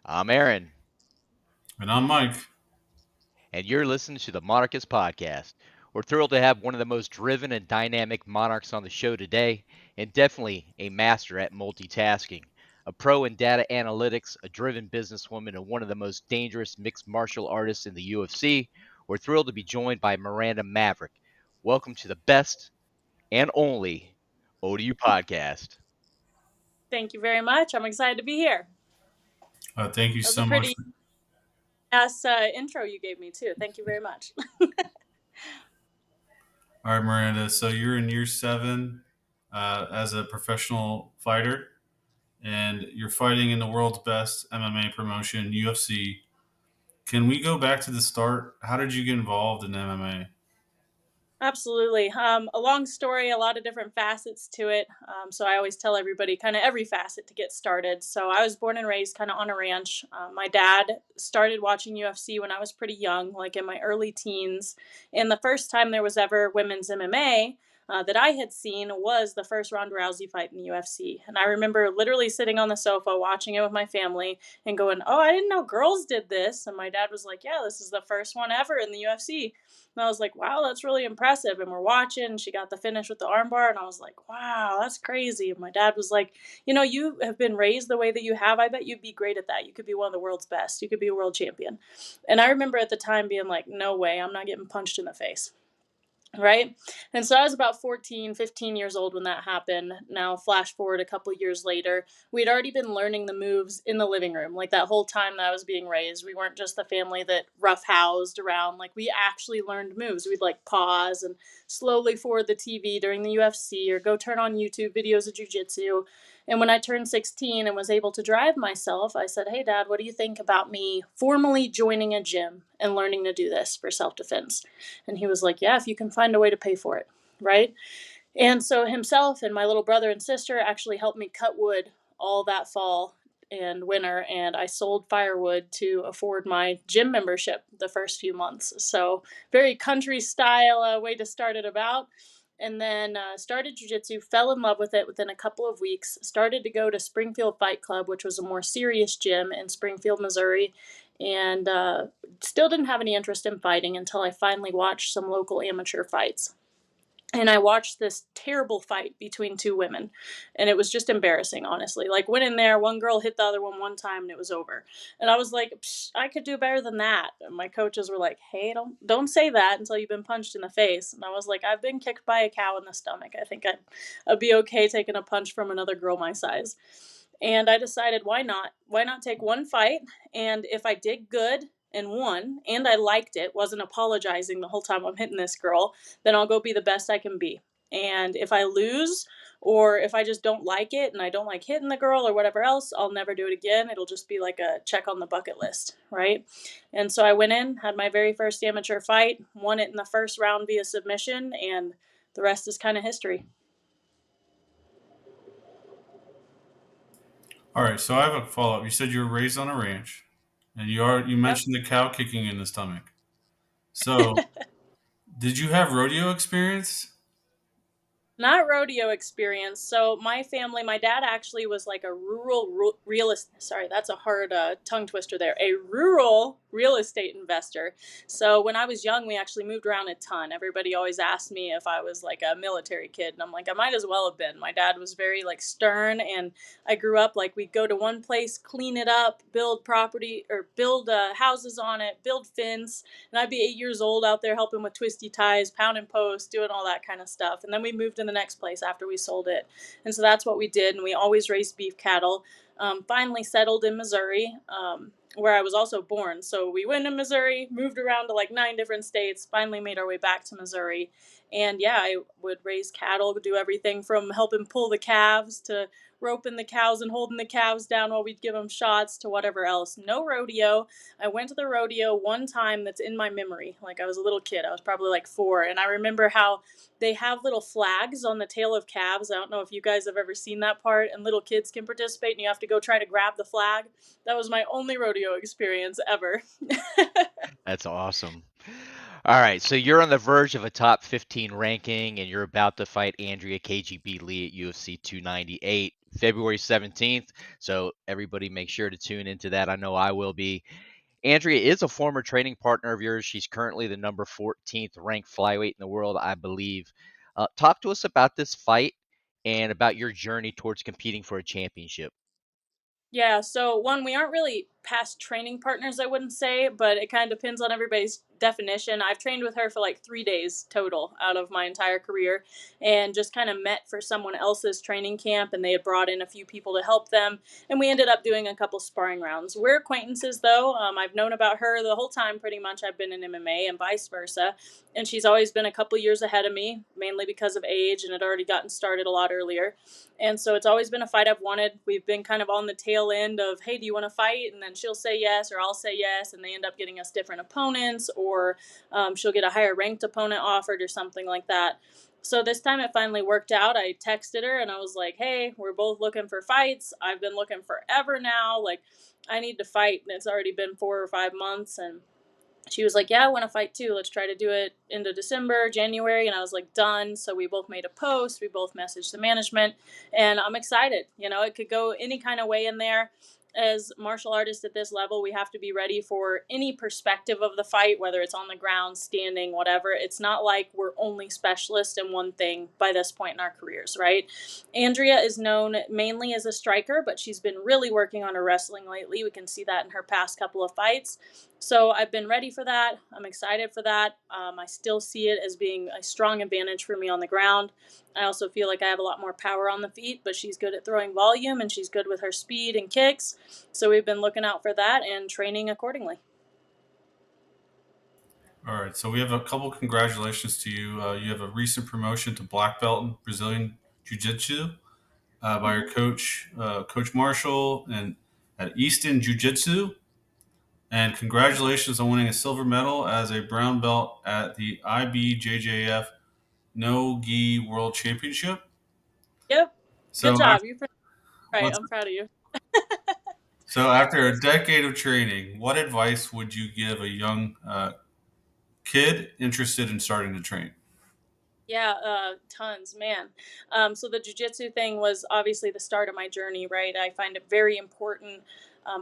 I'm Aaron, And I'm Mike. and you're listening to the Monarchists podcast. We're thrilled to have one of the most driven and dynamic monarchs on the show today, and definitely a master at multitasking. A pro in data analytics, a driven businesswoman, and one of the most dangerous mixed martial artists in the UFC. We're thrilled to be joined by Miranda Maverick. Welcome to the best and only ODU podcast. Thank you very much. I'm excited to be here. Thank you That was a so much. pretty ass intro you gave me too. Thank you very much. All right, Miranda. So you're in year seven as a professional fighter, and you're fighting in the world's best MMA promotion, UFC. Can we go back to the start? How did you get involved in MMA? Absolutely. A long story, a lot of different facets to it. So I always tell everybody kind of every facet to get started. So I was born and raised kind of on a ranch. My dad started watching UFC when I was pretty young, like in my early teens. And the first time there was ever women's MMA that I had seen was the first Ronda Rousey fight in the UFC. And I remember literally sitting on the sofa watching it with my family and going, "Oh, I didn't know girls did this." And my dad was like, "Yeah, this is the first one ever in the UFC." And I was like, wow, that's really impressive. And we're watching. She got the finish with the armbar. And I was like, wow, that's crazy. And my dad was like, you have been raised the way that you have. I bet you'd be great at that. You could be one of the world's best. You could be a world champion. And I remember at the time being like, no way, I'm not getting punched in the face. Right. And so I was about 14, 15 years old when that happened. Now, flash forward a couple years later, we'd already been learning the moves in the living room. Like that whole time that I was being raised, we weren't just the family that roughhoused around. Like we actually learned moves. We'd like pause and slowly forward the TV during the UFC or go turn on YouTube videos of jujitsu. And when I turned 16 and was able to drive myself, I said, "Hey, Dad, what do you think about me formally joining a gym and learning to do this for self defense?" And he was like, "Yeah, if you can find a way to pay for it." Right. And so himself and my little brother and sister actually helped me cut wood all that fall and winter. And I sold firewood to afford my gym membership the first few months. So, very country style way to start it about. And then started jujitsu, fell in love with it within a couple of weeks. Started to go to Springfield Fight Club, which was a more serious gym in Springfield, Missouri, and still didn't have any interest in fighting until I finally watched some local amateur fights. And I watched this terrible fight between two women, and it was just embarrassing, honestly. Like, went in there, one girl hit the other one time, and it was over. And I was like, "Psh, I could do better than that." And my coaches were like, "Hey, don't say that until you've been punched in the face." And I was like, "I've been kicked by a cow in the stomach. I think I'd be okay taking a punch from another girl my size." And I decided, why not? Why not take one fight? And if I did good and won, and I liked it, wasn't apologizing the whole time I'm hitting this girl, then I'll go be the best I can be. And if I lose, or if I just don't like it and I don't like hitting the girl or whatever else, I'll never do it again. It'll just be like a check on the bucket list, right? And so I went in, had my very first amateur fight, won it in the first round via submission, and the rest is kind of history. All right. So I have a follow up. You said you were raised on a ranch, and you Yep. mentioned the cow kicking in the stomach. So did you have rodeo experience? Not rodeo experience. So my family, my dad actually was like a real estate. Sorry, that's a hard tongue twister there. A rural real estate investor. So when I was young, we actually moved around a ton. Everybody always asked me if I was like a military kid, and I'm like, I might as well have been. My dad was very like stern, and I grew up like we'd go to one place, clean it up, build property or build houses on it, build fence, and I'd be 8 years old out there helping with twisty ties, pound and post, doing all that kind of stuff. And then we moved in the next place after we sold it. And so that's what we did. And we always raised beef cattle. Finally settled in Missouri, where I was also born. So we went to Missouri, moved around to like 9 different states, finally made our way back to Missouri. And yeah, I would raise cattle, do everything from helping pull the calves to roping the cows and holding the calves down while we'd give them shots to whatever else. No rodeo. I went to the rodeo one time that's in my memory. Like I was a little kid. I was probably like 4. And I remember how they have little flags on the tail of calves. I don't know if you guys have ever seen that part. And little kids can participate and you have to go try to grab the flag. That was my only rodeo experience ever. That's awesome. All right, so you're on the verge of a top 15 ranking, and you're about to fight Andrea KGB Lee at UFC 298. February 17th. So everybody make sure to tune into that. I know I will be. Andrea is a former training partner of yours. She's currently the number 14th ranked flyweight in the world, I believe. Talk to us about this fight and about your journey towards competing for a championship. Yeah, so one, we aren't really past training partners, I wouldn't say, but it kind of depends on everybody's definition. I've trained with her for like 3 days total out of my entire career and just kind of met for someone else's training camp, and they had brought in a few people to help them. And we ended up doing a couple sparring rounds. We're acquaintances though. I've known about her the whole time pretty much I've been in MMA and vice versa. And she's always been a couple years ahead of me, mainly because of age, and had already gotten started a lot earlier. And so it's always been a fight I've wanted. We've been kind of on the tail end of, hey, do you want to fight? And then she'll say yes, or I'll say yes. And they end up getting us different opponents, or she'll get a higher ranked opponent offered, or something like that. So this time it finally worked out. I texted her and I was like, hey, we're both looking for fights. I've been looking forever now. Like, I need to fight. And it's already been 4 or 5 months. And she was like, yeah, I want to fight too. Let's try to do it into December, January. And I was like, done. So we both made a post. We both messaged the management. And I'm excited. You know, it could go any kind of way in there. As martial artists at this level, we have to be ready for any perspective of the fight, whether it's on the ground, standing, whatever. It's not like we're only specialists in one thing by this point in our careers, right? Andrea is known mainly as a striker, but she's been really working on her wrestling lately. We can see that in her past couple of fights. So I've been ready for that. I'm excited for that. I still see it as being a strong advantage for me on the ground. I also feel like I have a lot more power on the feet, but she's good at throwing volume and she's good with her speed and kicks. So we've been looking out for that and training accordingly. All right, so we have a couple congratulations to you. You have a recent promotion to black belt in Brazilian Jiu Jitsu by your Mm-hmm. coach, Coach Marshall, and at Easton Jiu Jitsu. And congratulations on winning a silver medal as a brown belt at the IBJJF No Gi World Championship. Yep. Good So, job. You're right. what's- I'm proud of you. so after a decade of training, what advice would you give a young kid interested in starting to train? Yeah, tons, man. So the jujitsu thing was obviously the start of my journey, right? I find it very important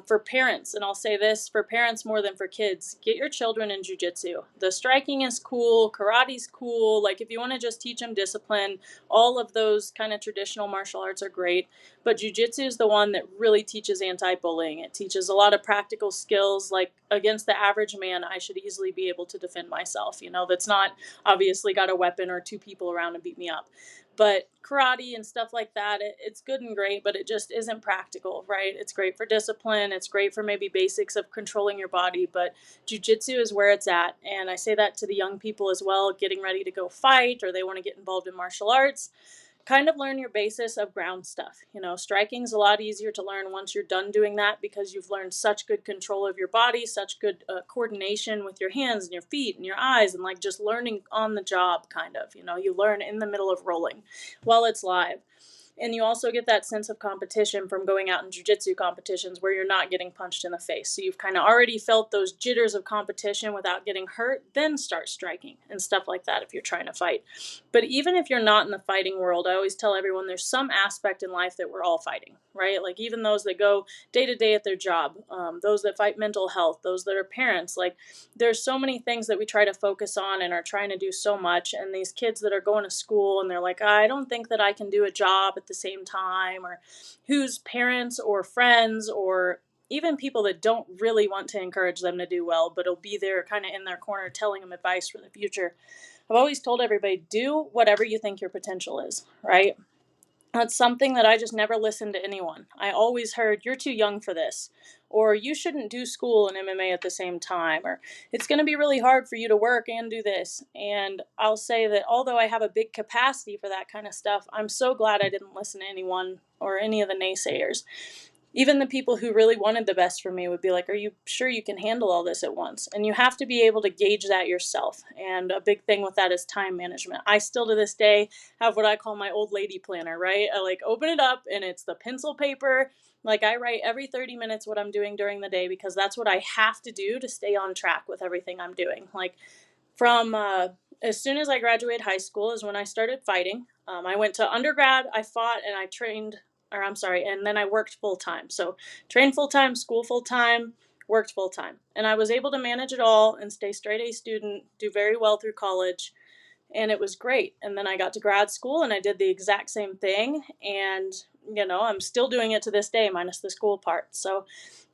for parents, and I'll say this for parents more than for kids: get your children in jujitsu. The striking is cool, karate's cool. Like, if you want to just teach them discipline, all of those kind of traditional martial arts are great. But jujitsu is the one that really teaches anti-bullying. It teaches a lot of practical skills. Like, against the average man, I should easily be able to defend myself. You know, that's not obviously got a weapon or two people around to beat me up. But karate and stuff like that, it's good and great, but it just isn't practical, right? It's great for discipline. It's great for maybe basics of controlling your body, but jujitsu is where it's at. And I say that to the young people as well, getting ready to go fight or they want to get involved in martial arts. Kind of learn your basis of ground stuff. You know, striking's a lot easier to learn once you're done doing that, because you've learned such good control of your body, such good coordination with your hands and your feet and your eyes, and like just learning on the job, kind of. You know, you learn in the middle of rolling while it's live. And you also get that sense of competition from going out in jiu-jitsu competitions where you're not getting punched in the face. So you've kind of already felt those jitters of competition without getting hurt, then start striking and stuff like that if you're trying to fight. But even if you're not in the fighting world, I always tell everyone there's some aspect in life that we're all fighting, right? Like, even those that go day to day at their job, those that fight mental health, those that are parents, like, there's so many things that we try to focus on and are trying to do so much. And these kids that are going to school and they're like, I don't think that I can do a job at the same time, or whose parents or friends or even people that don't really want to encourage them to do well, but will be there kind of in their corner telling them advice for the future. I've always told everybody, do whatever you think your potential is, right? That's something that I just never listened to anyone. I always heard, you're too young for this, or you shouldn't do school and MMA at the same time, or it's going to be really hard for you to work and do this. And I'll say that although I have a big capacity for that kind of stuff, I'm so glad I didn't listen to anyone or any of the naysayers. Even the people who really wanted the best for me would be like, are you sure you can handle all this at once? And you have to be able to gauge that yourself. And a big thing with that is time management. I still to this day have what I call my old lady planner, right? I like open it up and it's the pencil paper. Like, I write every 30 minutes what I'm doing during the day, because that's what I have to do to stay on track with everything I'm doing. Like, from as soon as I graduated high school is when I started fighting. I went to undergrad, I fought, and I trained or I'm sorry, and then I worked full time. So trained full time, school full time, worked full time. And I was able to manage it all and stay straight A student, do very well through college, and it was great. And then I got to grad school and I did the exact same thing, and I'm still doing it to this day minus the school part. So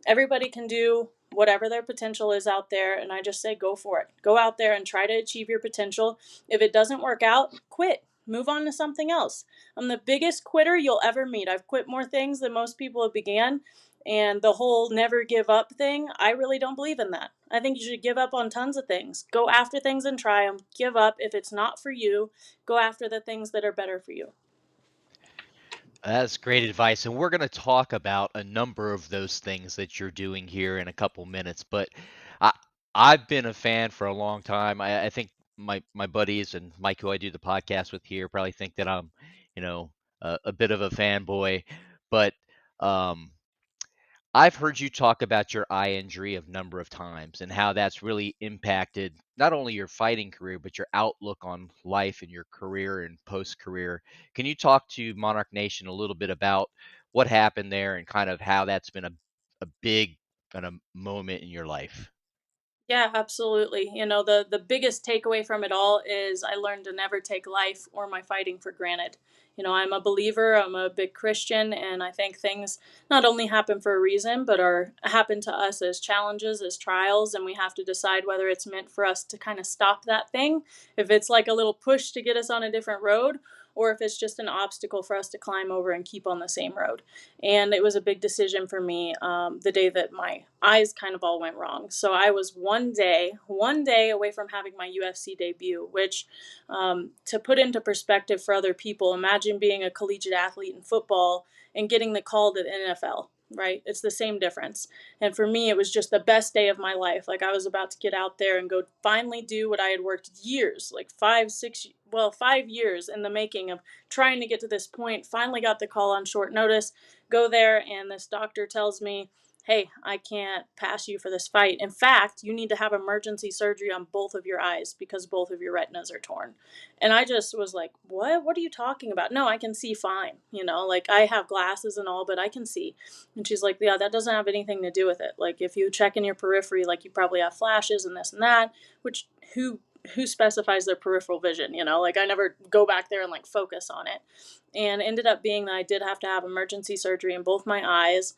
everybody can do whatever their potential is out there, and I just say go for it. Go out there and try to achieve your potential. If it doesn't work out, quit, move on to something else. I'm the biggest quitter you'll ever meet. I've quit more things than most people have began, and the whole never give up thing, I really don't believe in that. I think you should give up on tons of things. Go after things and try them. Give up if it's not for you. Go after the things that are better for you. That's great advice, and we're going to talk about a number of those things that you're doing here in a couple minutes. But I, I've been a fan for a long time. I think my buddies and Mike, who I do the podcast with here, probably think that I'm, you know, a bit of a fanboy. But um, I've heard you talk about your eye injury a number of times and how that's really impacted not only your fighting career, but your outlook on life and your career and post career. Can you talk to Monarch Nation a little bit about what happened there and kind of how that's been a big kind of moment in your life? Yeah, absolutely. The biggest takeaway from it all is I learned to never take life or my fighting for granted. I'm a believer, I'm a big Christian, and I think things not only happen for a reason, but are happen to us as challenges, as trials, and we have to decide whether it's meant for us to kind of stop that thing, if it's like a little push to get us on a different road, or if it's just an obstacle for us to climb over and keep on the same road. And it was a big decision for me the day that my eyes kind of all went wrong. So I was one day away from having my UFC debut, which, to put into perspective for other people, imagine being a collegiate athlete in football and getting the call to the NFL. Right? It's the same difference. And for me, it was just the best day of my life. Like I was about to get out there and go finally do what I had worked years, like 5 years in the making of trying to get to this point. Finally got the call on short notice, go there, and this doctor tells me, hey, I can't pass you for this fight. In fact, you need to have emergency surgery on both of your eyes because both of your retinas are torn. And I just was like, what are you talking about? No, I can see fine. Like I have glasses and all, but I can see. And she's like, yeah, that doesn't have anything to do with it. Like if you check in your periphery, like you probably have flashes and this and that, which who specifies their peripheral vision, like I never go back there and like focus on it. And ended up being that I did have to have emergency surgery in both my eyes.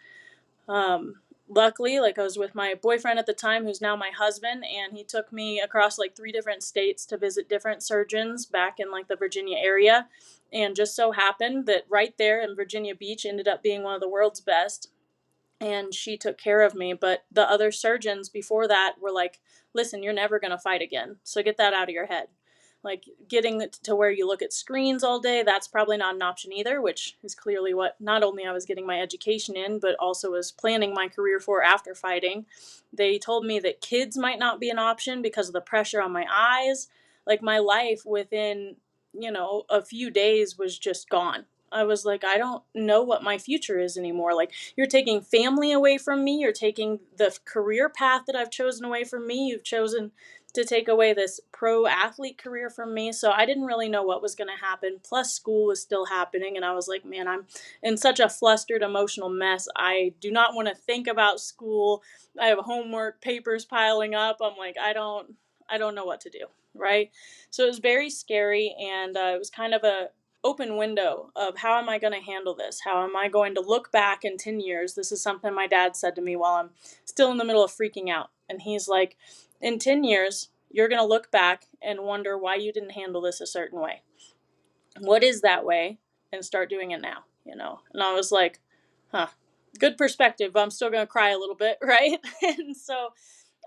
Luckily, like I was with my boyfriend at the time, who's now my husband, and he took me across like 3 different states to visit different surgeons back in like the Virginia area. And just so happened that right there in Virginia Beach ended up being one of the world's best, and she took care of me. But the other surgeons before that were like, listen, you're never going to fight again. So get that out of your head. Like getting to where you look at screens all day, that's probably not an option either, which is clearly what not only I was getting my education in, but also was planning my career for after fighting. They told me that kids might not be an option because of the pressure on my eyes. Like my life within, a few days was just gone. I was like, I don't know what my future is anymore. Like, you're taking family away from me. You're taking the career path that I've chosen away from me. You've chosen to take away this pro athlete career from me. So I didn't really know what was going to happen. Plus, school was still happening. And I was like, man, I'm in such a flustered, emotional mess. I do not want to think about school. I have homework, papers piling up. I'm like, I don't know what to do. Right. So it was very scary. And it was kind of a open window of how am I going to handle this? How am I going to look back in 10 years? This is something my dad said to me while I'm still in the middle of freaking out. And he's like, in 10 years, you're going to look back and wonder why you didn't handle this a certain way. What is that way? And start doing it now. And I was like, huh, good perspective. But I'm still going to cry a little bit, right? And so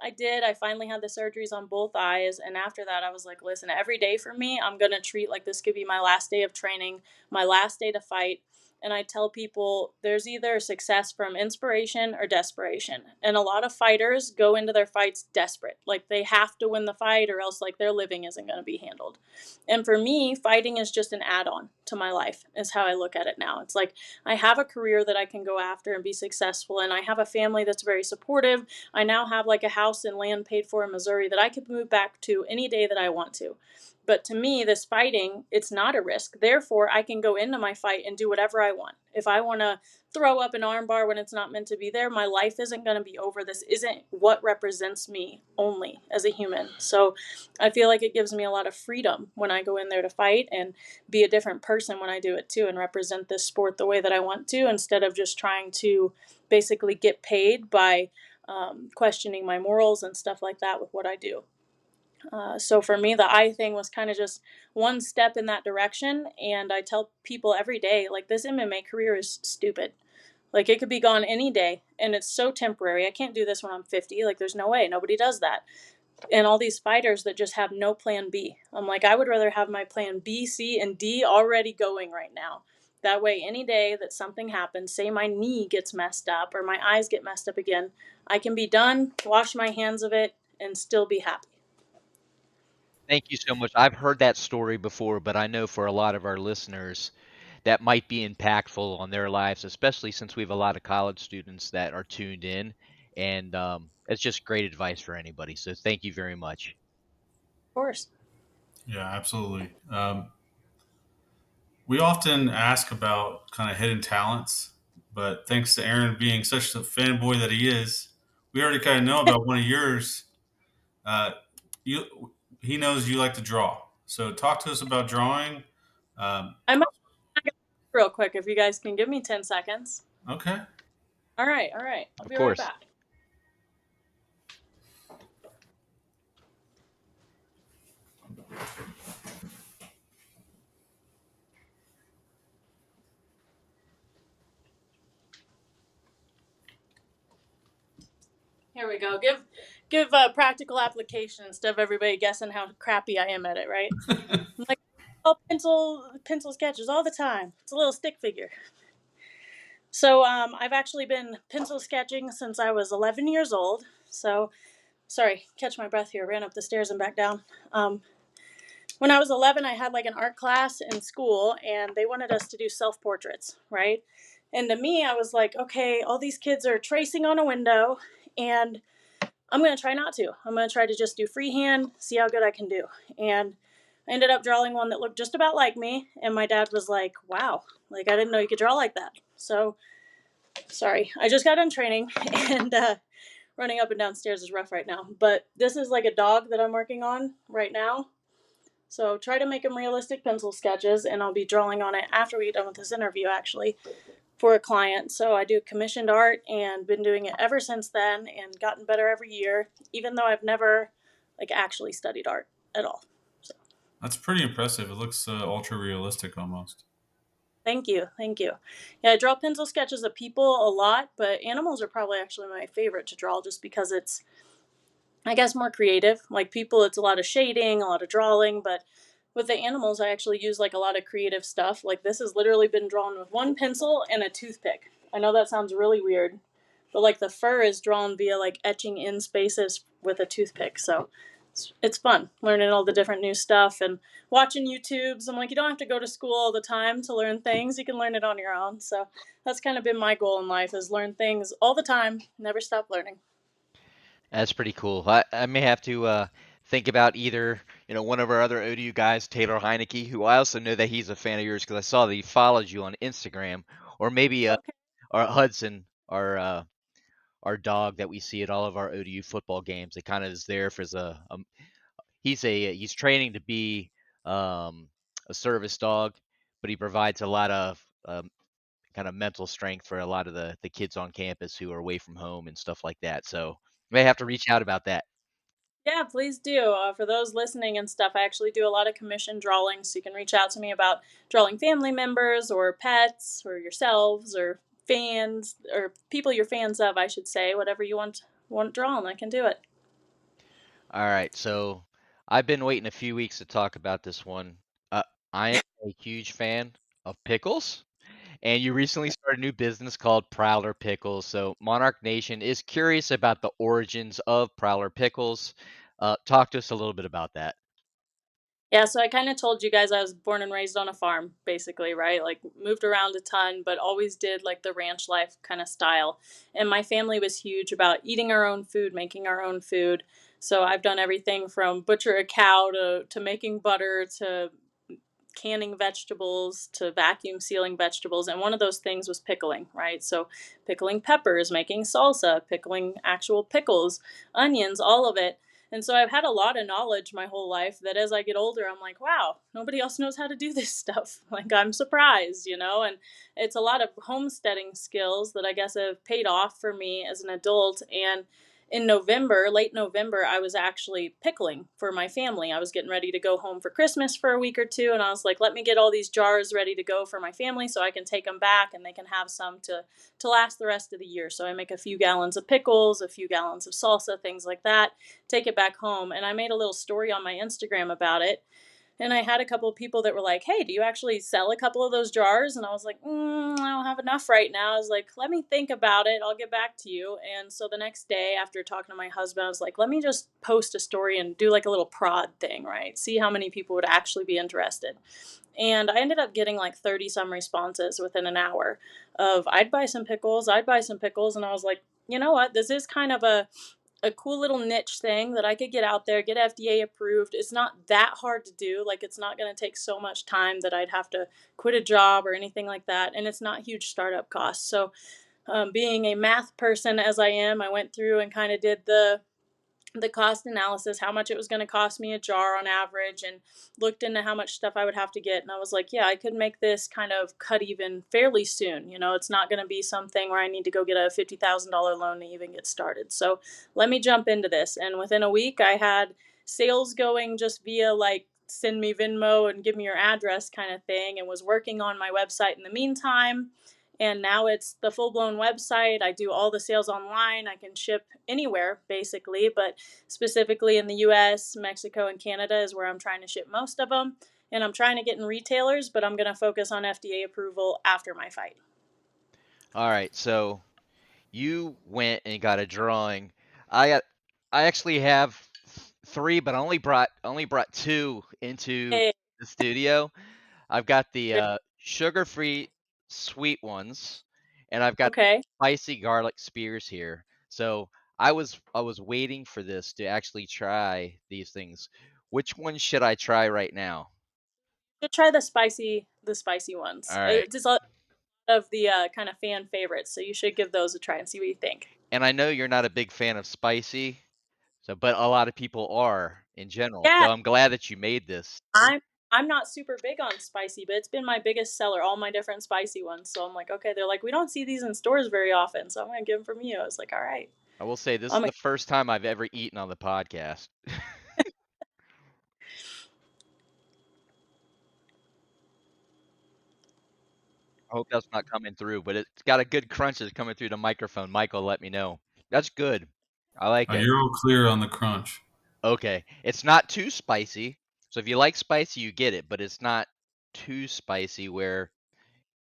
I did. I finally had the surgeries on both eyes. And after that, I was like, listen, every day for me, I'm going to treat like this could be my last day of training, my last day to fight. And I tell people there's either success from inspiration or desperation. And a lot of fighters go into their fights desperate. Like they have to win the fight or else like their living isn't going to be handled. And for me, fighting is just an add-on to my life, is how I look at it now. It's like I have a career that I can go after and be successful. And I have a family that's very supportive. I now have like a house and land paid for in Missouri that I could move back to any day that I want to. But to me, this fighting, it's not a risk. Therefore, I can go into my fight and do whatever I want. If I want to throw up an armbar when it's not meant to be there, my life isn't going to be over. This isn't what represents me only as a human. So I feel like it gives me a lot of freedom when I go in there to fight, and be a different person when I do it too, and represent this sport the way that I want to, instead of just trying to basically get paid by questioning my morals and stuff like that with what I do. So for me, the eye thing was kind of just one step in that direction. And I tell people every day, like, this MMA career is stupid. Like, it could be gone any day, and it's so temporary. I can't do this when I'm 50. Like, there's no way. Nobody does that. And all these fighters that just have no plan B. I'm like, I would rather have my plan B, C, and D already going right now. That way, any day that something happens, say my knee gets messed up or my eyes get messed up again, I can be done, wash my hands of it, and still be happy. Thank you so much. I've heard that story before, but I know for a lot of our listeners that might be impactful on their lives, especially since we have a lot of college students that are tuned in. And it's just great advice for anybody. So thank you very much. Of course. Yeah, absolutely. We often ask about kind of hidden talents, but thanks to Aaron being such a fanboy that he is, we already kind of know about one of yours. Uh, you, he knows you like to draw. So talk to us about drawing. Um, I might real quick if you guys can give me 10 seconds. okay. All right, all right. I'll Of be right course. back. Here we go. Give a practical application instead of everybody guessing how crappy I am at it, right? I'm like, oh, pencil sketches all the time. It's a little stick figure. So I've actually been pencil sketching since I was 11 years old. So sorry, catch my breath here. Ran up the stairs and back down. When I was 11, I had like an art class in school, and they wanted us to do self portraits, right? And to me, I was like, okay, all these kids are tracing on a window, and I'm going to try not to. I'm going to try to just do freehand, see how good I can do. And I ended up drawing one that looked just about like me. And my dad was like, wow, like, I didn't know you could draw like that. So, sorry, I just got done training, and running up and down stairs is rough right now. But this is like a dog that I'm working on right now. So, try to make them realistic pencil sketches, and I'll be drawing on it after we get done with this interview, actually, for a client. So I do commissioned art and been doing it ever since then, and gotten better every year, even though I've never like actually studied art at all. So That's pretty impressive. It looks ultra realistic almost. thank you, thank you. Yeah, I draw pencil sketches of people a lot, but animals are probably actually my favorite to draw, just because it's, I guess, more creative. Like people, it's a lot of shading, a lot of drawing, but with the animals, I actually use like a lot of creative stuff. Like this has literally been drawn with one pencil and a toothpick. I know that sounds really weird, but like the fur is drawn via like etching in spaces with a toothpick. So it's fun learning all the different new stuff and watching YouTubes. I'm like, you don't have to go to school all the time to learn things. You can learn it on your own. So that's kind of been my goal in life, is learn things all the time, never stop learning. That's pretty cool. I may have to think about either, one of our other ODU guys, Taylor Heineke, who I also know that he's a fan of yours because I saw that he followed you on Instagram, or maybe Okay. our Hudson, our dog that we see at all of our ODU football games. It kind of is there for as he's training to be um, a service dog, but he provides a lot of kind of mental strength for a lot of the kids on campus who are away from home and stuff like that. So may have to reach out about that. Yeah, please do. For those listening and stuff, I actually do a lot of commission drawings, so you can reach out to me about drawing family members or pets or yourselves or fans or people you're fans of, I should say. Whatever you want drawn, I can do it. All right, so I've been waiting a few weeks to talk about this one. Uh, I am a huge fan of pickles, and you recently started a new business called Prowler Pickles. So Monarch Nation is curious about the origins of Prowler Pickles. Talk to us a little bit about that. Yeah, so I kind of told you guys I was born and raised on a farm, basically, right? Like moved around a ton, but always did like the ranch life kind of style. And my family was huge about eating our own food, making our own food. So I've done everything from butcher a cow to making butter to canning vegetables to vacuum sealing vegetables. And one of those things was pickling, right? So pickling peppers, making salsa, pickling actual pickles, onions, all of it. And so I've had a lot of knowledge my whole life that as I get older, I'm like, wow, nobody else knows how to do this stuff. Like, I'm surprised, you know? And it's a lot of homesteading skills that I guess have paid off for me as an adult. And in November, late November, I was actually pickling for my family. I was getting ready to go home for Christmas for a week or two, and I was like, let me get all these jars ready to go for my family so I can take them back and they can have some to last the rest of the year. So I make a few gallons of pickles, a few gallons of salsa, things like that, take it back home. And I made a little story on my Instagram about it. And I had a couple of people that were like, hey, do you actually sell a couple of those jars? And I was like, I don't have enough right now. I was like, let me think about it. I'll get back to you. And so the next day, after talking to my husband, I was like, let me just post a story and do like a little prod thing, right? See how many people would actually be interested. And I ended up getting like 30 some responses within an hour of I'd buy some pickles, I'd buy some pickles. And I was like, you know what? This is kind of a cool little niche thing that I could get out there, get FDA approved. It's not that hard to do. Like, it's not going to take so much time that I'd have to quit a job or anything like that. And it's not huge startup costs. So, being a math person as I am, I went through and kind of did the cost analysis, how much it was going to cost me a jar on average, and looked into how much stuff I would have to get. And I was like, yeah, I could make this kind of cut even fairly soon. You know, it's not going to be something where I need to go get a $50,000 loan to even get started. So let me jump into this. And within a week, I had sales going just via like send me Venmo and give me your address kind of thing, and was working on my website in the meantime. And now it's the full blown website. I do all the sales online. I can ship anywhere basically, but specifically in the US, Mexico, and Canada is where I'm trying to ship most of them. And I'm trying to get in retailers, but I'm going to focus on FDA approval after my fight. All right, so you went and got a drawing. I got, I actually have three, but I only brought two into Hey, the studio. I've got the sugar-free sweet ones, and I've got okay. spicy garlic spears here. So I was waiting for this to actually try these things. Which one should I try right now? You should try the spicy All ones. right. It's just a lot of the kind of fan favorites, so you should give those a try and see what you think. And I know you're not a big fan of spicy, so but a lot of people are in general. Yeah, So I'm glad that you made this. I'm I'm not super big on spicy, but it's been my biggest seller, all my different spicy ones. So I'm like, okay, they're like, we don't see these in stores very often, so I'm gonna give them from you. I was like, all right. I will say this is I'm the first time I've ever eaten on the podcast. I hope that's not coming through, but it's got a good crunch that's coming through the microphone. Michael, let me know. That's good. I like it. You're all clear on the crunch. Okay. It's not too spicy. So if you like spicy, you get it, but it's not too spicy where,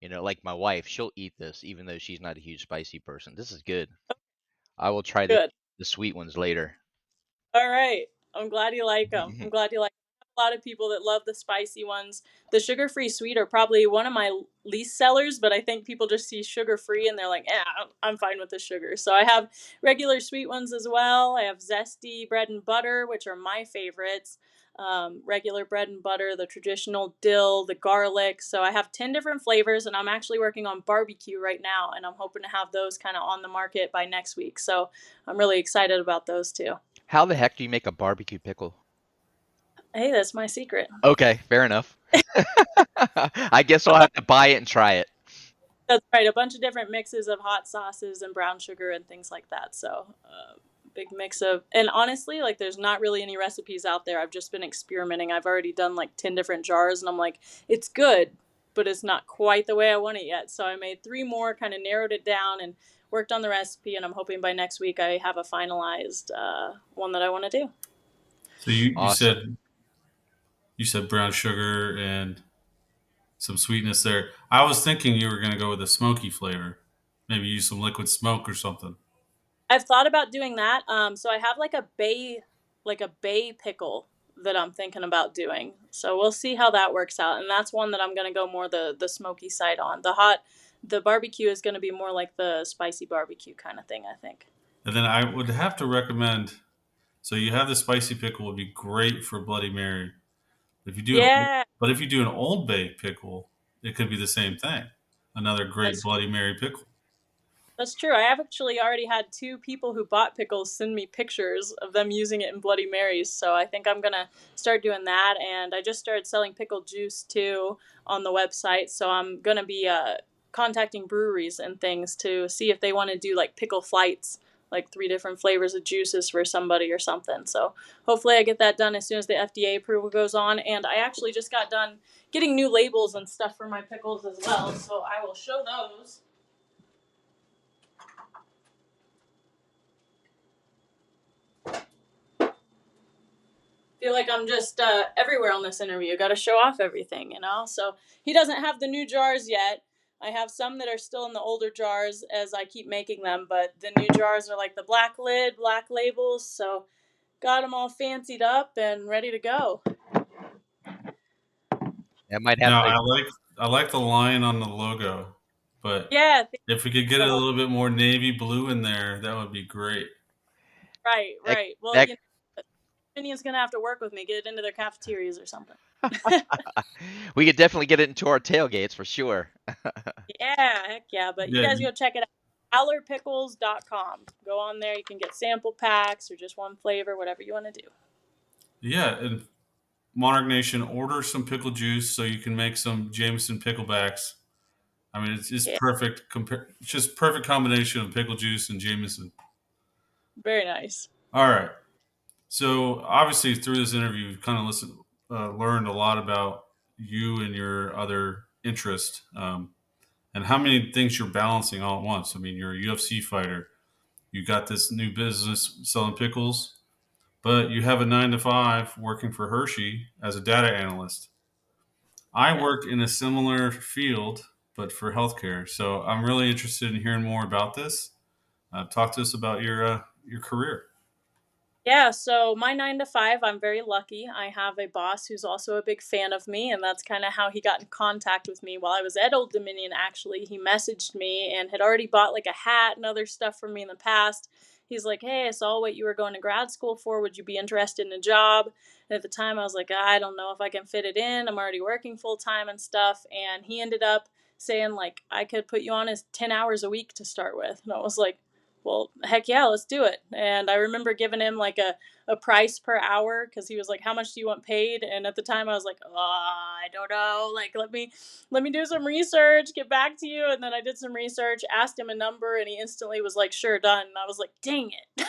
like my wife, she'll eat this even though she's not a huge spicy person. This is good. I will try good. the sweet ones later. All right. I'm glad you like them. I'm glad you like 'em. A lot of people that love the spicy ones. The sugar free sweet are probably one of my least sellers, but I think people just see sugar free and they're like, yeah, I'm fine with the sugar. So I have regular sweet ones as well. I have zesty bread and butter, which are my favorites. Regular bread and butter, the traditional dill, the garlic. So I have 10 different flavors, and I'm actually working on barbecue right now, and I'm hoping to have those kind of on the market by next week. So I'm really excited about those too. How the heck do you make a barbecue pickle? Hey, that's my secret. Okay, fair enough. I guess I'll have to buy it and try it. That's right. A bunch of different mixes of hot sauces and brown sugar and things like that. So, big mix of, and honestly, like, there's not really any recipes out there. I've just been experimenting. I've already done like 10 different jars, and I'm like, it's good, but it's not quite the way I want it yet. So, I made three more, kind of narrowed it down, and worked on the recipe. And I'm hoping by next week I have a finalized one that I want to do. So you Awesome. said brown sugar and some sweetness there. I was thinking you were going to go with a smoky flavor. Maybe use some liquid smoke or something. I've thought about doing that. So I have like a bay pickle that I'm thinking about doing. So we'll see how that works out. And that's one that I'm gonna go more the smoky side on. The barbecue is gonna be more like the spicy barbecue kind of thing, I think. And then I would have to recommend So you have the spicy pickle would be great for Bloody Mary. Yeah, But if you do an Old Bay pickle, it could be the same thing. Another great that's Bloody Mary pickle. That's true. I have actually already had two people who bought pickles send me pictures of them using it in Bloody Marys. So I think I'm gonna start doing that. And I just started selling pickle juice too on the website. So I'm gonna be contacting breweries and things to see if they want to do like pickle flights, like three different flavors of juices for somebody or something. So hopefully I get that done as soon as the FDA approval goes on. And I actually just got done getting new labels and stuff for my pickles as well. So I will show those. Feel like I'm just everywhere on this interview. Got to show off everything, you know? So he doesn't have the new jars yet. I have some that are still in the older jars as I keep making them, but the new jars are like the black lid, black labels. So got them all fancied up and ready to go. I might have Now to. I like the lion on the logo, but Yeah, if we could get it a so little bit more navy blue in there, that would be great. right, That, right. Well, that you know, Opinion's gonna have to work with me, get it into their cafeterias or something. we could definitely get it into our tailgates for sure. Yeah, heck yeah. But you Yeah, guys go check it out. ProwlerPickles.com. Go on there. You can get sample packs or just one flavor, whatever you want to do. yeah, and Monarch Nation, order some pickle juice so you can make some Jameson picklebacks. I mean, it's Yeah, perfect. It's just perfect combination of pickle juice and Jameson. very nice. All right. So obviously, through this interview, you kind of learned a lot about you and your other interest, and how many things you're balancing all at once. I mean, you're a UFC fighter. You got this new business selling pickles, but you have a 9 to 5 working for Hershey as a data analyst. I Yeah. work in a similar field, but for healthcare. So I'm really interested in hearing more about this. Talk to us about your career. Yeah, so my 9 to 5, I'm very lucky. I have a boss who's also a big fan of me, and that's kind of how he got in contact with me while I was at Old Dominion. Actually, he messaged me and had already bought like a hat and other stuff for me in the past. He's like, "Hey, I saw what you were going to grad school for. Would you be interested in a job?" And at the time, I was like, "I don't know if I can fit it in. I'm already working full time and stuff." And he ended up saying like, "I could put you on as 10 hours a week to start with," and I was like, well, heck yeah, let's do it. And I remember giving him like a price per hour because he was like, how much do you want paid? And at the time I was like, I don't know. Like, let me do some research, get back to you. And then I did some research, asked him a number, and he instantly was like, sure, done. And I was like, dang it.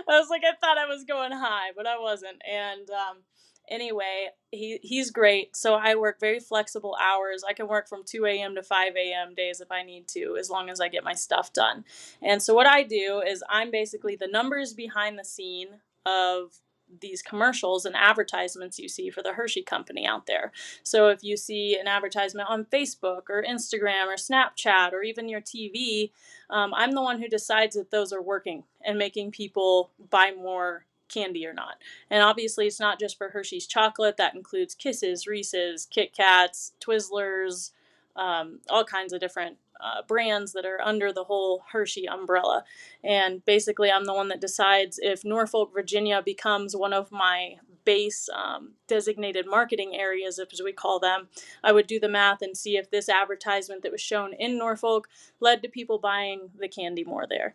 I was like, I thought I was going high, but I wasn't. And anyway, he's great. So I work very flexible hours. I can work from 2 a.m. to 5 a.m. days if I need to, as long as I get my stuff done. And so what I do is I'm basically the numbers behind the scene of these commercials and advertisements you see for the Hershey company out there. So if you see an advertisement on Facebook or Instagram or Snapchat or even your TV, I'm the one who decides if those are working and making people buy more candy or not. And obviously, it's not just for Hershey's chocolate. That includes Kisses, Reese's, Kit Kats, Twizzlers, all kinds of different brands that are under the whole Hershey umbrella. And basically, I'm the one that decides if Norfolk, Virginia becomes one of my base designated marketing areas, as we call them. I would do the math and see if this advertisement that was shown in Norfolk led to people buying the candy more there.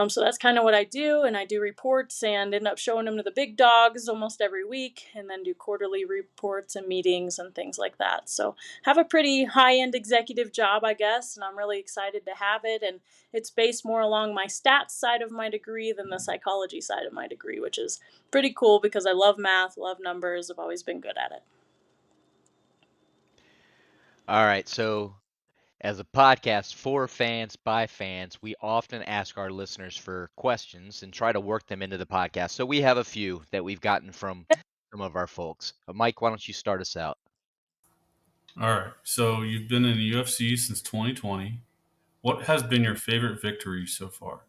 So that's kind of what I do, and I do reports and end up showing them to the big dogs almost every week, and then do quarterly reports and meetings and things like that. So have a pretty high-end executive job, I guess, and I'm really excited to have it. And it's based more along my stats side of my degree than the psychology side of my degree, which is pretty cool because I love math, love numbers, I've always been good at it. All right, so as a podcast for fans by fans, we often ask our listeners for questions and try to work them into the podcast. So we have a few that we've gotten from some of our folks. Mike, why don't you start us out? All right. So you've been in the UFC since 2020. What has been your favorite victory so far?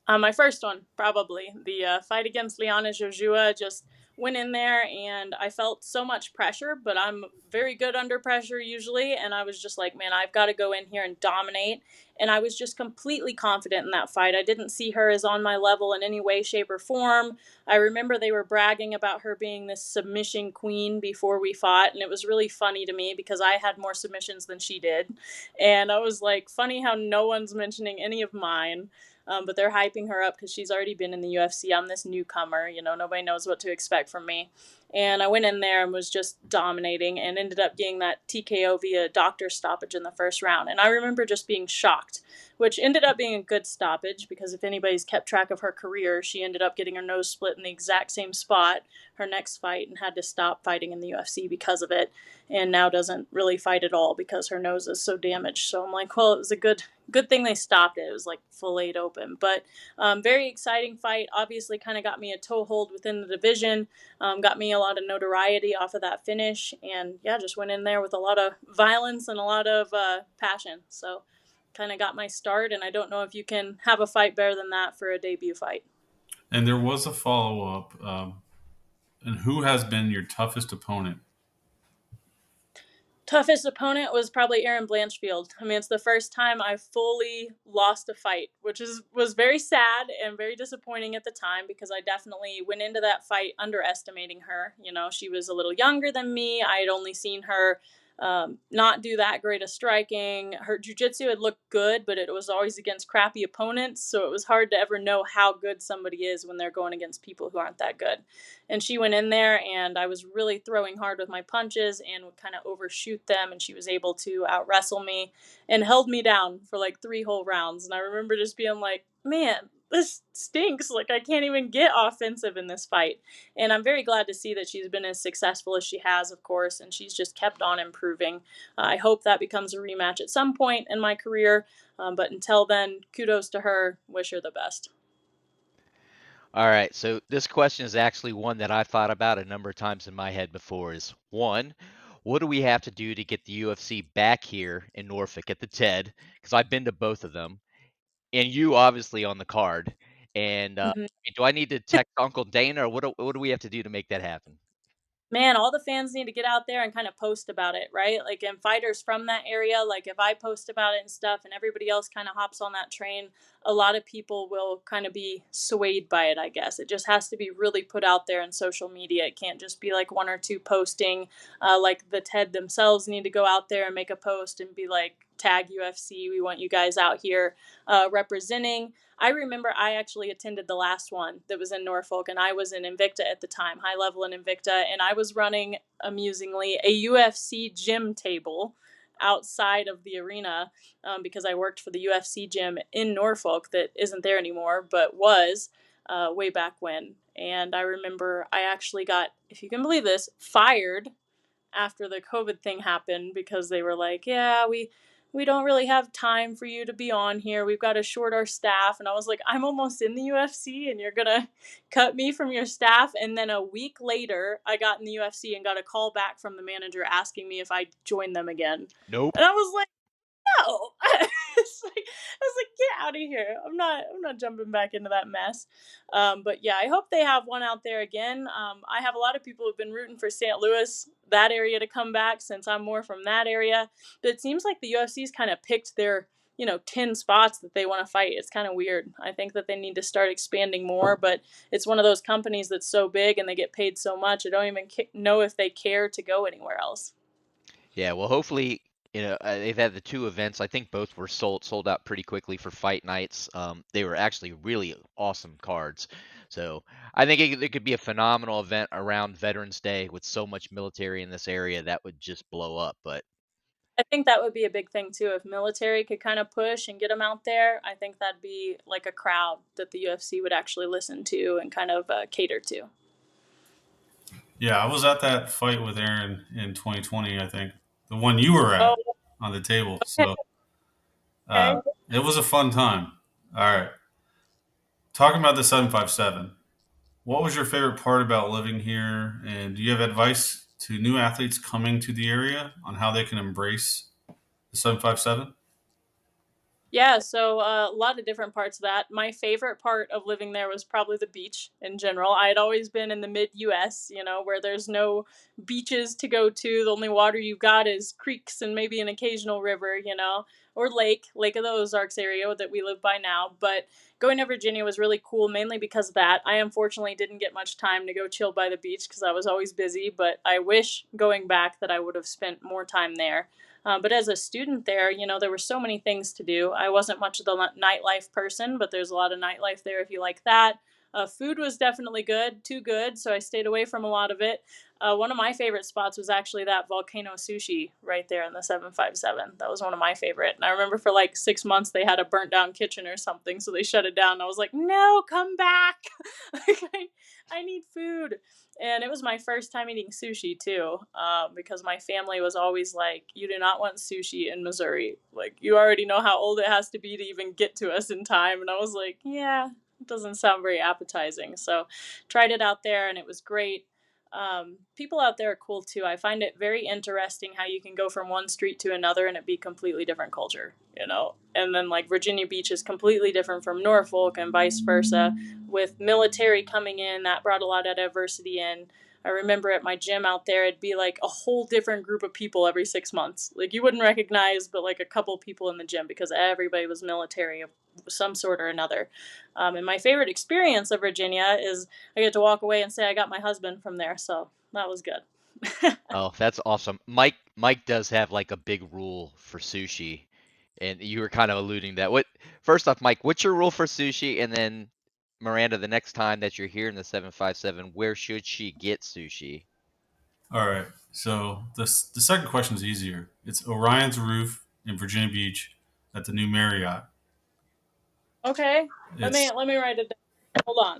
My first one, probably the fight against Liana Jojua. Just went in there and I felt so much pressure, but I'm very good under pressure usually. And I was just like, man, I've got to go in here and dominate. And I was just completely confident in that fight. I didn't see her as on my level in any way, shape, or form. I remember they were bragging about her being this submission queen before we fought. And it was really funny to me because I had more submissions than she did. And I was like, funny how no one's mentioning any of mine. But they're hyping her up because she's already been in the UFC. I'm this newcomer, nobody knows what to expect from me. And I went in there and was just dominating and ended up getting that TKO via doctor stoppage in the first round. And I remember just being shocked, which ended up being a good stoppage because if anybody's kept track of her career, she ended up getting her nose split in the exact same spot her next fight and had to stop fighting in the UFC because of it. And now doesn't really fight at all because her nose is so damaged. So I'm like, well, it was a good thing they stopped it. It was like filleted open, but very exciting fight. Obviously, kind of got me a toehold within the division, got me a lot of notoriety off of that finish, and yeah, just went in there with a lot of violence and a lot of passion. So, kind of got my start, and I don't know if you can have a fight better than that for a debut fight. And there was a follow up. And who has been your toughest opponent? Toughest opponent was probably Aaron Blanchfield. I mean, it's the first time I fully lost a fight, which was very sad and very disappointing at the time because I definitely went into that fight underestimating her. She was a little younger than me. I had only seen her not do that great of striking. Her jujitsu had looked good, but it was always against crappy opponents, so it was hard to ever know how good somebody is when they're going against people who aren't that good. And she went in there, and I was really throwing hard with my punches and would kind of overshoot them, and she was able to out wrestle me and held me down for like 3 whole rounds. And I remember just being like, man, this stinks. Like, I can't even get offensive in this fight. And I'm very glad to see that she's been as successful as she has, of course, and she's just kept on improving. I hope that becomes a rematch at some point in my career. But until then, kudos to her. Wish her the best. All right, so this question is actually one that I've thought about a number of times in my head before is one, what do we have to do to get the UFC back here in Norfolk at the TED? Because I've been to both of them, and you obviously on the card. And Mhm. do I need to text Uncle Dana, or what do we have to do to make that happen? Man, all the fans need to get out there and kind of post about it, right? Like, and fighters from that area, like if I post about it and stuff and everybody else kind of hops on that train, a lot of people will kind of be swayed by it, I guess. It just has to be really put out there in social media. It can't just be like one or two posting. Like the TED themselves need to go out there and make a post and be like, tag UFC, we want you guys out here representing. I remember I actually attended the last one that was in Norfolk, and I was in Invicta at the time, high level in Invicta, and I was running, amusingly, a UFC gym table outside of the arena because I worked for the UFC gym in Norfolk that isn't there anymore, but was way back when. And I remember I actually got, if you can believe this, fired after the COVID thing happened because they were like, "Yeah, we don't really have time for you to be on here. We've got to short our staff." And I was like, "I'm almost in the UFC and you're going to cut me from your staff?" And then a week later, I got in the UFC and got a call back from the manager asking me if I'd join them again. Nope. And I was like, no. I was like, get out of here. I'm not jumping back into that mess. But yeah, I hope they have one out there again. I have a lot of people who've been rooting for St. Louis, that area, to come back since I'm more from that area. But it seems like the UFC's kind of picked their 10 spots that they want to fight. It's kind of weird. I think that they need to start expanding more, but it's one of those companies that's so big and they get paid so much. I don't even know if they care to go anywhere else. Yeah, well, hopefully, they've had the two events. I think both were sold out pretty quickly for fight nights. They were actually really awesome cards. So I think it could be a phenomenal event around Veterans Day with so much military in this area that would just blow up. But I think that would be a big thing too. If military could kind of push and get them out there, I think that'd be like a crowd that the UFC would actually listen to and kind of cater to. Yeah, I was at that fight with Aaron in 2020, I think. The one you were Oh, at on the table. okay. So it was a fun time. All right. Talking about the 757, what was your favorite part about living here? And do you have advice to new athletes coming to the area on how they can embrace the 757? Yeah, so a lot of different parts of that. My favorite part of living there was probably the beach in general. I had always been in the mid US, where there's no beaches to go to. The only water you've got is creeks and maybe an occasional river, or Lake of the Ozarks area that we live by now. But going to Virginia was really cool, mainly because of that. I unfortunately didn't get much time to go chill by the beach because I was always busy, but I wish going back that I would have spent more time there. But as a student there, there were so many things to do. I wasn't much of the nightlife person, but there's a lot of nightlife there if you like that. Food was definitely good, too good, so I stayed away from a lot of it. One of my favorite spots was actually that volcano sushi right there in the 757. That was one of my favorite. And I remember for like 6 months they had a burnt down kitchen or something, so they shut it down. I was like, no, come back. Like, I need food. And it was my first time eating sushi too, because my family was always like, "You do not want sushi in Missouri. Like, you already know how old it has to be to even get to us in time." And I was like, "Yeah, it doesn't sound very appetizing." So, tried it out there, and it was great. People out there are cool too. I find it very interesting how you can go from one street to another and it be completely different culture, And then like Virginia Beach is completely different from Norfolk and vice versa. With military coming in, that brought a lot of diversity in. I remember at my gym out there, it'd be like a whole different group of people every 6 months. Like you wouldn't recognize, but like a couple people in the gym because everybody was military of some sort or another. And my favorite experience of Virginia is I get to walk away and say I got my husband from there. So that was good. Oh, that's awesome. Mike does have like a big rule for sushi, and you were kind of alluding that. What first off, Mike, what's your rule for sushi? And then Miranda, the next time that you're here in the 757, where should she get sushi? All right. So the second question is easier. It's Orion's Roof in Virginia Beach at the new Marriott. Okay. Let me It's let me write it down. Hold on.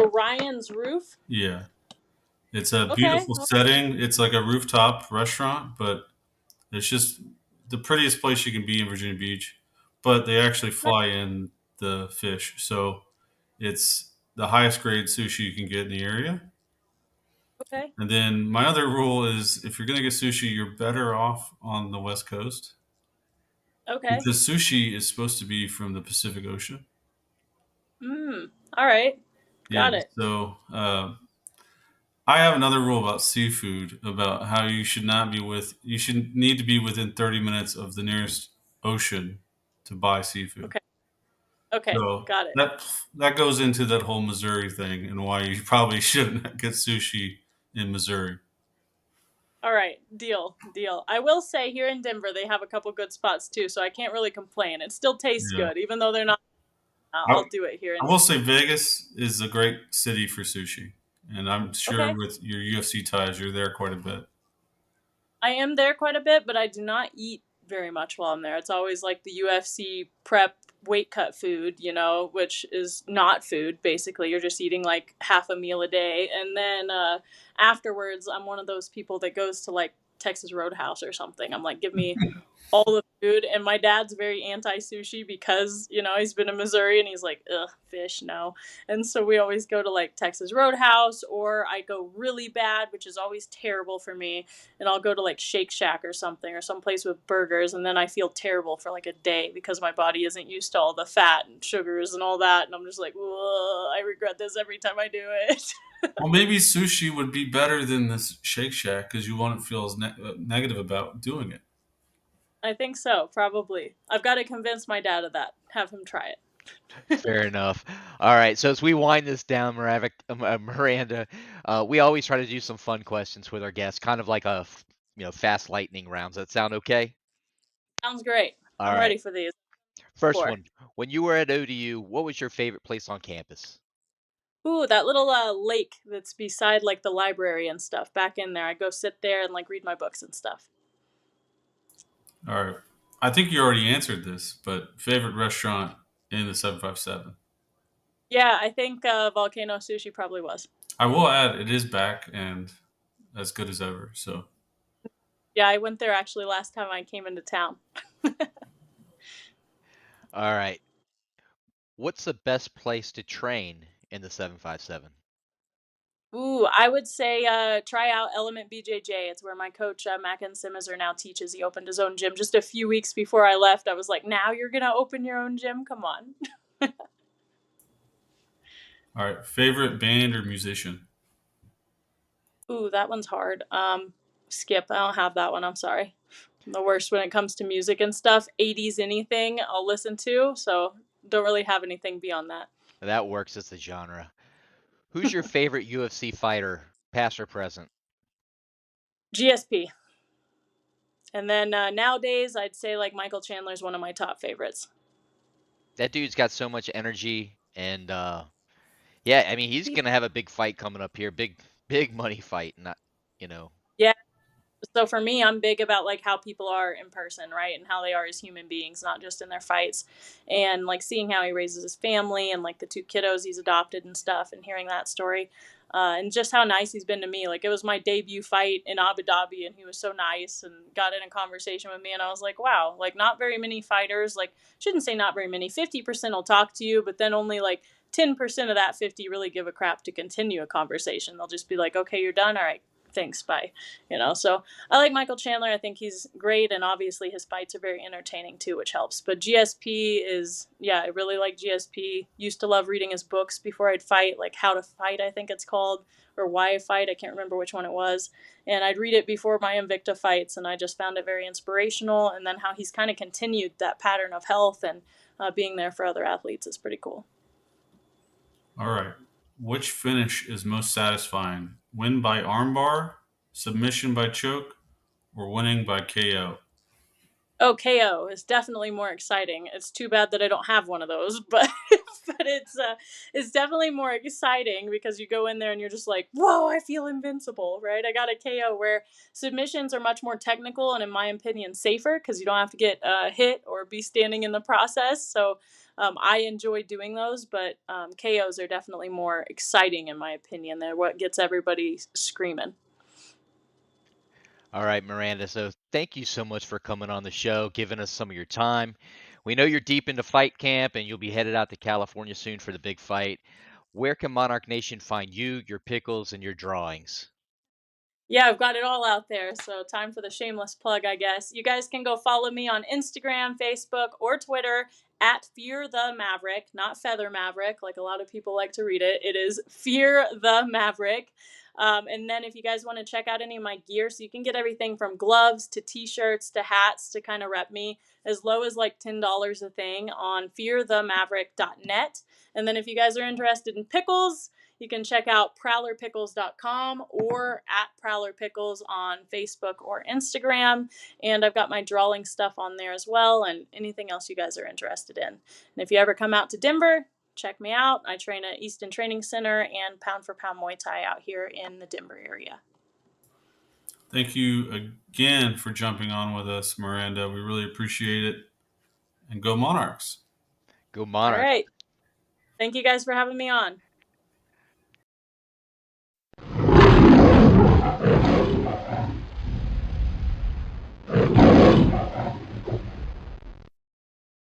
Orion's Roof. yeah. It's a Okay. beautiful setting. It's like a rooftop restaurant, but it's just the prettiest place you can be in Virginia Beach. But they actually fly in the fish, so it's the highest grade sushi you can get in the area. Okay. And then my other rule is if you're going to get sushi, you're better off on the West Coast Okay. because sushi is supposed to be from the Pacific Ocean. All right. Yeah. Got it. So I have another rule about seafood about how you should need to be within 30 minutes of the nearest ocean to buy seafood. Okay. Okay. So Got it. that goes into that whole Missouri thing and why you probably shouldn't get sushi in Missouri. All right. Deal. Deal. I will say here in Denver they have a couple good spots too, so I can't really complain. It still tastes Yeah. good, even though they're not. I, I'll do it here. I will say Vegas is a great city for sushi, and I'm sure Okay. with your UFC ties, you're there quite a bit. I am there quite a bit, but I do not eat very much while I'm there. It's always like the UFC prep weight cut food, which is not food. Basically, you're just eating like half a meal a day, and then afterwards, I'm one of those people that goes to like Texas Roadhouse or something. I'm like, give me all the food. And my dad's very anti sushi because, he's been in Missouri and he's like, ugh, fish, no. And so we always go to like Texas Roadhouse, or I go really bad, which is always terrible for me. And I'll go to like Shake Shack or something or someplace with burgers. And then I feel terrible for like a day because my body isn't used to all the fat and sugars and all that. And I'm just like, I regret this every time I do it. Well, maybe sushi would be better than this Shake Shack because you won't feel as negative about doing it. I think so, probably. I've got to convince my dad of that. Have him try it. Fair enough. All right, so as we wind this down, Miranda, we always try to do some fun questions with our guests, kind of like fast lightning rounds. That sound okay? Sounds great. All I'm right. ready for these. First Four. one. When you were at ODU, what was your favorite place on campus? Ooh, that little lake that's beside like the library and stuff. Back in there, I go sit there and like read my books and stuff. All right. I think you already answered this, but favorite restaurant in the 757. Yeah, I think Volcano Sushi probably was. I will add, it is back and as good as ever. So, Yeah, I went there actually last time I came into town. All right. What's the best place to train in the 757? Ooh, I would say try out Element BJJ. It's where my coach Mackin Simmons now teaches. He opened his own gym just a few weeks before I left. I was like, "Now you're gonna open your own gym? Come on." All right, favorite band or musician? Ooh, that one's hard. Skip. I don't have that one. I'm sorry. I'm the worst when it comes to music and stuff. 80s anything I'll listen to. So don't really have anything beyond that. That works as the genre. Who's your favorite UFC fighter, past or present? GSP. And then nowadays, I'd say like Michael Chandler's one of my top favorites. That dude's got so much energy, and yeah, I mean he's gonna have a big fight coming up here, big money fight, not you know. Yeah, so for me, I'm big about like how people are in person, right, and how they are as human beings, not just in their fights. And like seeing how he raises his family and like the two kiddos he's adopted and stuff, and hearing that story, and just how nice he's been to me. Like it was my debut fight in Abu Dhabi, and he was so nice and got in a conversation with me, and I was like, wow, like not very many fighters, like shouldn't say not very many. 50% will talk to you, but then only like 10% of that 50 really give a crap to continue a conversation. They'll just be like, okay, you're done. All right, thanks, bye. So I like Michael Chandler. I think he's great, and obviously his fights are very entertaining too, which helps. But GSP is, yeah, I really like GSP. Used to love reading his books before I'd fight, like How to Fight, I think it's called, or Why I Fight. I can't remember which one it was. And I'd read it before my Invicta fights, and I just found it very inspirational. And then how he's kind of continued that pattern of health and being there for other athletes is pretty cool. All right. Which finish is most satisfying? Win by armbar, submission by choke, or winning by KO? Oh, KO is definitely more exciting. It's too bad that I don't have one of those, but but it's definitely more exciting because you go in there and you're just like, whoa, I feel invincible, right? I got a KO where submissions are much more technical and, in my opinion, safer because you don't have to get hit or be standing in the process. So I enjoy doing those, but KOs are definitely more exciting, in my opinion. They're what gets everybody screaming. All right, Miranda. So thank you so much for coming on the show, giving us some of your time. We know you're deep into fight camp, and you'll be headed out to California soon for the big fight. Where can Monarch Nation find you, your pickles, and your drawings? Yeah, I've got it all out there. So, time for the shameless plug, I guess. You guys can go follow me on Instagram, Facebook, or Twitter at Fear the Maverick, not Feather Maverick, like a lot of people like to read it. It is Fear the Maverick. And then, if you guys want to check out any of my gear, so you can get everything from gloves to t shirts to hats to kind of rep me as low as like $10 a thing on fearthemaverick.net. And then, if you guys are interested in pickles, you can check out prowlerpickles.com or at Prowler Pickles on Facebook or Instagram. And I've got my drawing stuff on there as well, and anything else you guys are interested in. And if you ever come out to Denver, check me out. I train at Easton Training Center and Pound for Pound Muay Thai out here in the Denver area. Thank you again for jumping on with us, Miranda. We really appreciate it. And go Monarchs. Go All Monarch. right. Thank you guys for having me on.